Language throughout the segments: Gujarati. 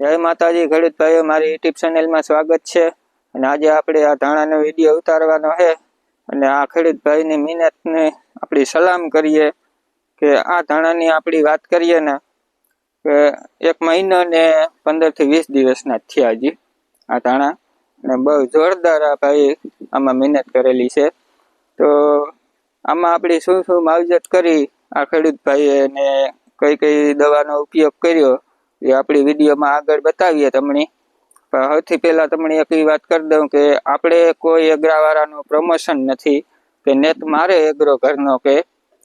જય માતાજી ખેડૂત ભાઈઓ, મારી યુટ્યુબ ચેનલમાં સ્વાગત છે। અને આજે આપણે આ ધાણાનો વિડીયો ઉતારવાનો છે અને આ ખેડૂત ભાઈની મહેનતને આપણી સલામ કરીએ કે આ ધાણાની આપણી વાત કરીએ ને કે 1 મહિનો ને 15 થી 20 દિવસના થયા હજી આ ધાણા, અને બહુ જોરદાર આ ભાઈ આમાં મહેનત કરેલી છે। તો આમાં આપણી શું શું માવજત કરી આ ખેડૂત ભાઈએ ને કઈ કઈ દવાનો ઉપયોગ કર્યો એ આપણી વિડીયોમાં આગળ બતાવીએ તમને। પણ સૌથી પહેલા તમને એક વાત કરી દઉં કે આપણે કોઈ એગ્રાવાળાનું પ્રમોશન નથી કે નેત મારે એગ્રો ઘરનો, કે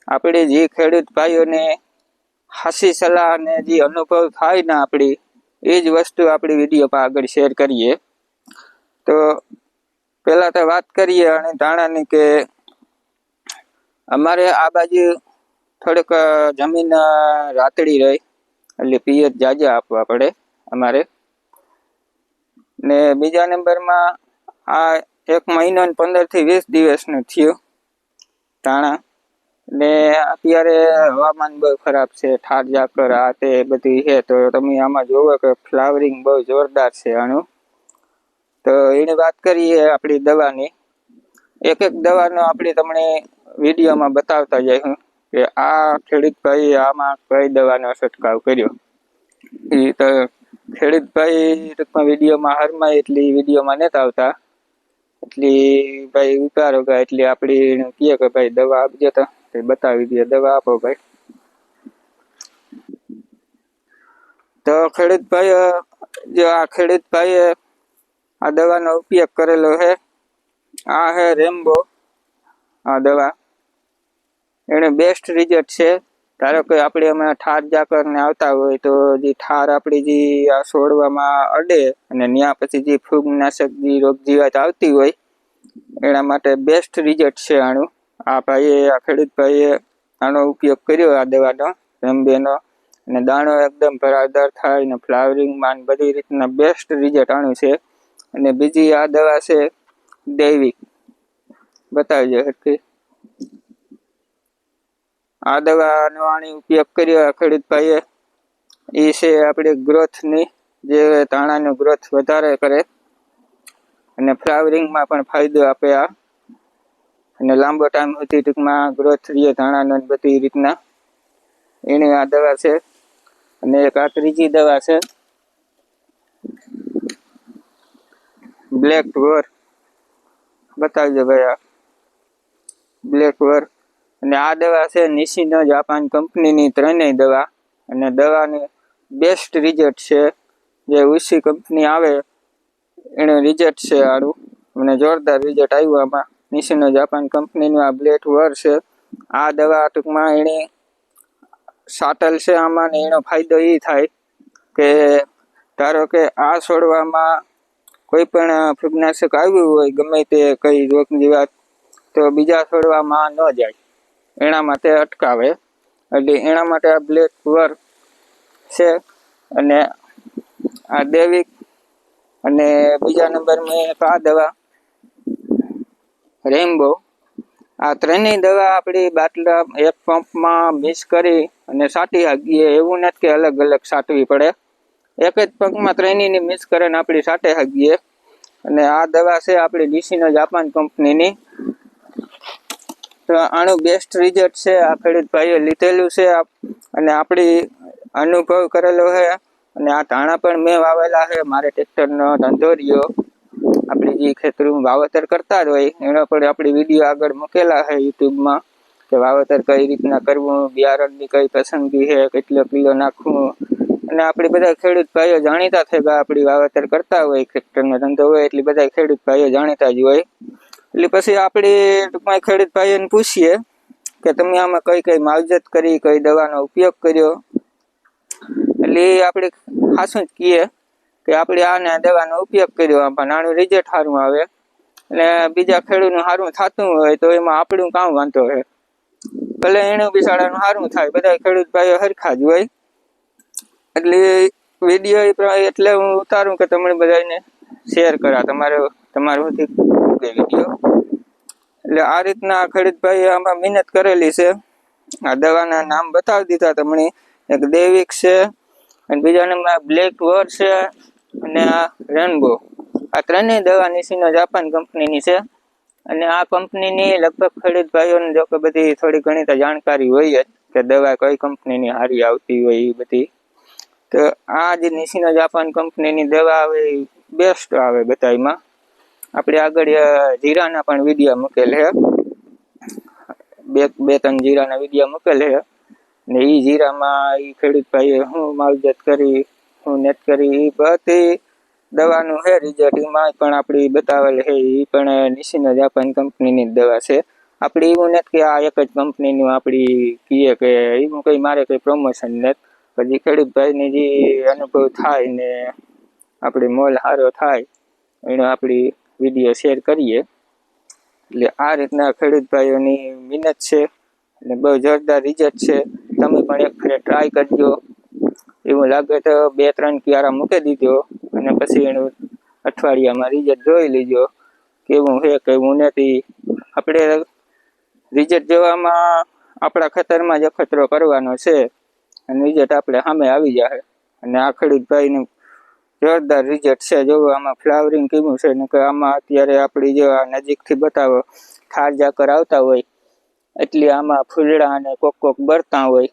આપણે જે ખેડૂત ભાઈઓને હાસી સલાહ અને જે અનુભવ થાય ને આપણી એ જ વસ્તુ આપણી વિડીયોમાં આગળ શેર કરીએ। તો પહેલા તો વાત કરીએ અને ધાણાની કે અમારે આ બાજુ થોડીક જમીન રાતડી રહી એટલે પિયત જાજા આપવા પડે અમારે। ને બીજા નંબરમાં આ 1 મહિનો ને 15 થી 20 દિવસનું થયું ધાણા, ને અત્યારે હવામાન બહુ ખરાબ છે, ઠાર ઝાકર આ તે બધી છે, તો તમે આમાં જોવો કે ફ્લાવરિંગ બહુ જોરદાર છે આનું। તો એની વાત કરીએ આપણી દવાની, એક એક દવાનો આપણે તમને વિડીયોમાં બતાવતા જઈશું કે આ ખેડૂત ભાઈ આમાં કઈ દવાનો છંટકાવ કર્યો। એ તો ખેડૂત ભાઈ ટૂંકમાં વિડીયોમાં હારમાં એટલી વિડીયોમાં નથી આવતા, એટલી ભાઈ ઉતારો ગયા એટલે આપણે કહીએ કે ભાઈ દવા આપજો તો બતાવી દે, દવા આપો ભાઈ। તો ખેડૂત ભાઈ જો આ ખેડૂત ભાઈએ આ દવાનો ઉપયોગ કરેલો છે, આ છે રેમ્બો આ દવા, એને બેસ્ટ રિઝલ્ટ છે। ધારો કે આપણે હમણાં ઠાર ઝાકર ને આવતા હોય તો જે ઠાર આપણી જે આ છોડવામાં અડે અને ત્યાં પછી જે ફૂગનાશક જે રોગ જીવાત આવતી હોય એના માટે બેસ્ટ રિઝલ્ટ છે આનું। આ ભાઈએ આ ખેડૂત ભાઈએ આનો ઉપયોગ કર્યો આ દવાનો રેમ્બેનો, અને દાણો એકદમ ભરાવદાર થાય ને ફ્લાવરિંગમાં બધી રીતના બેસ્ટ રિઝલ્ટ આનું છે। અને બીજી આ દવા છે દૈવિક, બતાવજો હરખી। આ દવાનો આની ઉપયોગ કર્યો ખેડૂત ભાઈએ એ છે આપણે ગ્રોથની, જે ધાણાનો ગ્રોથ વધારે કરે અને ફ્લાવરિંગમાં પણ ફાયદો આપે આ, અને લાંબો ટાઈમ સુધી ટૂંકમાં ગ્રોથ રહીએ ધાણાનો બધી રીતના, એની આ દવા છે। અને એક આ ત્રીજી દવા છે બ્લેક વોર, બતાવજો ભાઈ આ બ્લેક વોર। અને આ દવા છે નિશિનો જાપાન કંપનીની ત્રણેય દવા, અને દવાની બેસ્ટ રિઝલ્ટ છે, જે ઉસી કંપની આવે એનું રિઝલ્ટ છે આનું, અને જોરદાર રિઝલ્ટ આવ્યું આમાં। નિશિનો જાપાન કંપનીનું આ બ્લેક વોર છે। આ દવા ટૂંકમાં એને સાટલ છે આમાં, ને એનો ફાયદો એ થાય કે ધારો કે આ છોડવામાં કોઈ પણ ફૂગનાશક આવ્યું હોય ગમે તે કઈ રોગ જીવાત, તો બીજા છોડવામાં ન જાય એના માટે અટકાવે, એટલે એના માટે આ બ્લેક વોર છે। અને આ દૈવિક, અને બીજા નંબરમાં એક આ દવા રેમ્બો। આ ત્રણેય દવા આપણી બાટલા એક પંપમાં મિક્સ કરી અને છાંટી શકીએ, એવું નથી કે અલગ અલગ છાંટવી પડે, એક જ પંપમાં ત્રણેયની મિક્સ કરીને આપણે છાંટી શકીએ। અને આ દવા છે આપણી નિશિનો જાપાન કંપનીની, તો આનું બેસ્ટ રિઝલ્ટ છે આ ખેડૂત ભાઈએ લીધેલું છે, અને આપણી અનુભવ કરેલો છે। અને આ ધાણા પણ મેં વાવેલા છે, મારે ટ્રેક્ટરનો ધંધો રહ્યો, આપણે જે ખેતરમાં વાવેતર કરતા જ હોય એનો પણ આપણી વિડીયો આગળ મૂકેલા છે યુટ્યુબમાં કે વાવેતર કઈ રીતના કરવું, બિયારણની કઈ પસંદગી છે, કેટલો કિલો નાખવું, અને આપણે બધા ખેડૂત ભાઈઓ જાણીતા થઈ ગયા, આપણી વાવેતર કરતા હોય ટ્રેક્ટરનો ધંધો હોય એટલે બધા ખેડૂત ભાઈઓ જાણીતા જ હોય। એટલે પછી આપણે ટૂંકમાં ખેડૂત ભાઈઓને પૂછીએ કે તમે આમાં કઈ કઈ માવજત કરી, કઈ દવાનો ઉપયોગ કર્યો, એટલે આપણે ખાસું જ કહીએ કે આપણે આને દવાનો ઉપયોગ કર્યો, આમાં નાનું રિઝલ્ટ સારું આવે, અને બીજા ખેડૂતનું સારું થતું હોય તો એમાં આપણું કામ વાંધો છે, ભલે એનું બિચારાનું સારું થાય, બધા ખેડૂત ભાઈઓ સરખા જ હોય। એટલે વિડીયો એટલે હું ઉતારું કે તમને બધાને શેર કરા, તમારું વિડીયો, એટલે આ રીતના ખેડૂત ભાઈએ આમાં મહેનત કરેલી છે। આ દવાના નામ બતાવી દીધા તમને, એક દૈવિક છે, અને બીજા નંબર બ્લેક વોર છે અને આ રેનબો. આ ત્રણેય દવા નિશિનો જાપાન કંપનીની છે. અને આ કંપનીની લગભગ ખેડૂત ભાઈઓને જો કે બધી થોડી ઘણી તો જાણકારી હોય જ કે દવા કઈ કંપનીની સારી આવતી હોય એ બધી. તો આ જે નિશિનો જાપાન કંપનીની દવા આવે એ બેસ્ટ આવે બધામાં. આપણે આગળ જીરાના પણ વિડીયો મૂકેલ છે, બે ત્રણ જીરાના વિડીયો મૂકેલ છે. ને એ જીરામાં એ ખેડૂત ભાઈએ શું માવજત કરી, શું નેટ કરી, એ બધી દવાનું છે રિઝલ્ટ એમાં પણ આપણી બતાવેલ છે. એ પણ નિશિનો જાપાન કંપનીની જ દવા છે. આપણે એવું નથી કે આ એક જ કંપનીનું આપણી કહીએ કે એવું કંઈ મારે કંઈ પ્રમોશન નથી. પછી ખેડૂત ભાઈને જે અનુભવ થાય ને આપણે મોલ સારો થાય એનો આપણી વિડીયો શેર કરીએ. એટલે આ રીતના ખેડૂત ભાઈઓની મહેનત છે અને બહુ જોરદાર રિઝલ્ટ છે. તમે પણ એક ફેર ટ્રાય કરજો. એવું લાગે તો 2-3 ક્યારા મૂકી દીધો અને પછી એનું અઠવાડિયામાં રિઝલ્ટ જોઈ લીજો કેવું છે કેવું નથી. આપણે રિઝલ્ટ જોવામાં આપણા ખેતરમાં જ અખતરો કરવાનો છે અને રિઝલ્ટ આપણે સામે આવી જાય. અને આ ખેડૂત ભાઈનું જોરદાર રિઝલ્ટ છે. જો આમાં ફ્લાવરિંગ કેવું છે ને કે આમાં અત્યારે આપણી જો આ નજીકથી બતાવો ઠાર ઝાકર આવતા હોય એટલે આમાં ફૂલડા અને કોક બરતા હોય.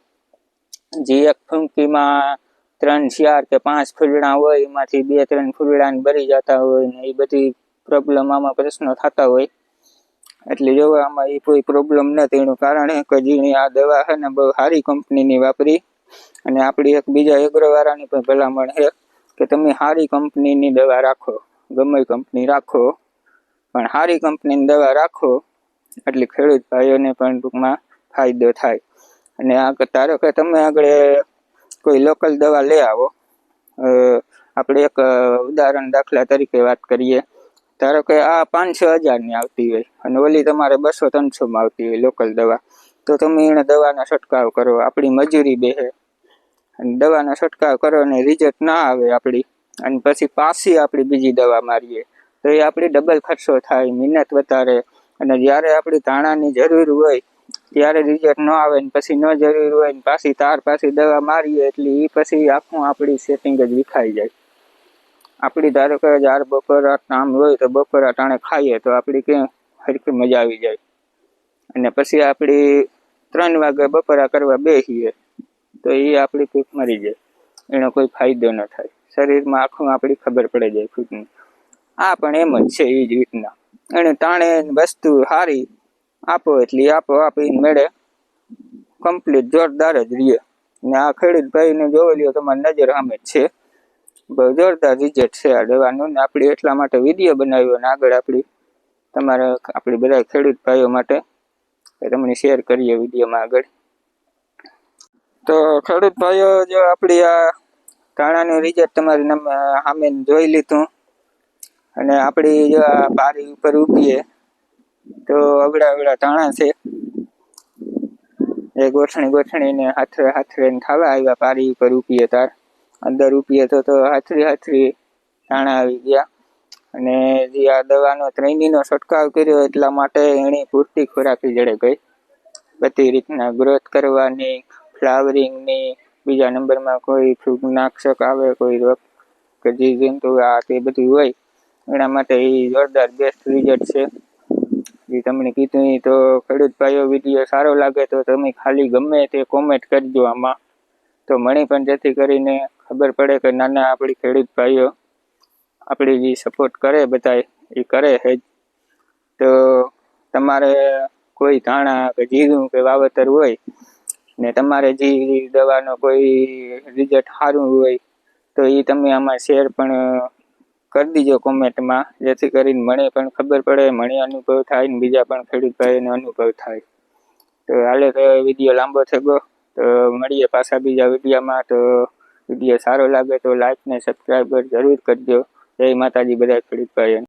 જે એક ફૂંકીમાં 3, 4 કે 5 ફૂલડા હોય એમાંથી 2-3 ફૂલડા બરી જતા હોય ને એ બધી પ્રોબ્લેમ આમાં પ્રશ્નો થતા હોય. એટલે જો આમાં એ કોઈ પ્રોબ્લેમ નથી. એનું કારણ કે જેની આ દવા છે ને બહુ સારી કંપનીની વાપરી. અને આપણી એક બીજા એગ્રોવાળાની પણ ભલામણ છે કે તમે સારી કંપનીની દવા રાખો, ગમે કંપની રાખો પણ સારી કંપનીની દવા રાખો એટલે ખેડૂત ભાઈઓને પણ ટૂંકમાં ફાયદો થાય. અને આ ધારો કે તમે આગળ કોઈ લોકલ દવા લઈ આવો, આપણે એક ઉદાહરણ દાખલા તરીકે વાત કરીએ. ધારો કે આ 5-6 હજારની આવતી હોય અને ઓલી તમારે 200-300માં આવતી હોય લોકલ દવા, તો તમે એને દવાનો છંટકાવ કરો, આપણી મજૂરી બેસે અને દવાનો છંટકાવ કરો અને રિઝલ્ટ ના આવે આપણી અને પછી પાછી આપણી બીજી દવા મારીએ તો એ આપણી ડબલ ખર્ચો થાય, મહેનત વધારે. અને જ્યારે આપણી ધાણાની જરૂર હોય ત્યારે રિઝલ્ટ ન આવે ને પછી ન જરૂર હોય ને પાછી દવા મારીએ એટલે એ પછી આખું આપણી સેટિંગ જ વિખાઈ જાય. આપણી ધારો કે 4 બપોરા કામ હોય તો બપોરા ટાણે ખાઈએ તો આપણી ક્યાં હરખી મજા આવી જાય. અને પછી આપણી 3 વાગે બપોરા કરવા બેસીએ તો એ આપણી ભૂખ મરી જાય, એનો કોઈ ફાયદો ન થાય. શરીરમાં આખું આપણી ખબર પડી જાય ખુદની. આ પણ એમ જ છે એ જ રીતના. એને ટાણે વસ્તુ સારી આપો એટલે આપીને મેળે કમ્પ્લીટ જોરદાર જ રહીએ. ને આ ખેડૂત ભાઈને જોઈ લ્યો તમારી નજર સામે જ છે, બહુ જોરદાર રિઝલ્ટ છે આ દવાનું. ને આપણે એટલા માટે વિડીયો બનાવ્યો અને આગળ આપણી બધા ખેડૂત ભાઈઓ માટે તમને શેર કરીએ વિડીયોમાં આગળ. તો ખેડૂત ભાઈઓ જો આપણી આ ધાણાનું રિઝલ્ટ તમારી સામે જોઈ લીધું અને આપણી જો આ બારી ઉપર ઊભીએ તો અગડા ધાણા છે. એ ગોઠણીને હાથરે થવા આવ્યા. પારી ઉપર ઊભીએ તાર અંદર ઊભીએ તો હાથરી ધાણા આવી ગયા. અને જે આ દવાનો ત્રણેયનો છંટકાવ કર્યો એટલા માટે એની પૂરતી ખોરાકી જડે ગઈ. બધી રીતના ગ્રોથ કરવાની, ફ્લાવરિંગની, બીજા નંબરમાં કોઈ ફૂગનાશક આવે, કોઈ રોગ કે જીવજંતુ આ તે બધું હોય એના માટે એ જોરદાર બેસ્ટ રિઝલ્ટ છે. જે તમને કીધું એ તો ખેડૂત ભાઈઓ વિડીયો સારો લાગે તો તમે ખાલી ગમે તે કોમેન્ટ કરજો આમાં, તો મને પણ જેથી કરીને ખબર પડે કે નાના આપણી ખેડૂત ભાઈઓ આપણી જે સપોર્ટ કરે બધા એ કરે છે. તો તમારે કોઈ ધાણા કે જીરું કે વાવેતર હોય ને તમારે જે દવાનો કોઈ રિઝલ્ટ સારું હોય તો એ તમે આમાં શેર પણ કરી દીજો કોમેન્ટમાં, જેથી કરીને મને પણ ખબર પડે, મને અનુભવ થાય ને બીજા પણ ખેડૂત ભાઈઓનો અનુભવ થાય. તો હાલે તો વિડીયો લાંબો થઈ ગયો, તો મળીએ પાછા બીજા વિડીયોમાં. તો વિડીયો સારો લાગે તો લાઈક ને સબસ્ક્રાઈબર જરૂર કરજો. જય માતાજી બધા ખેડૂત ભાઈઓને.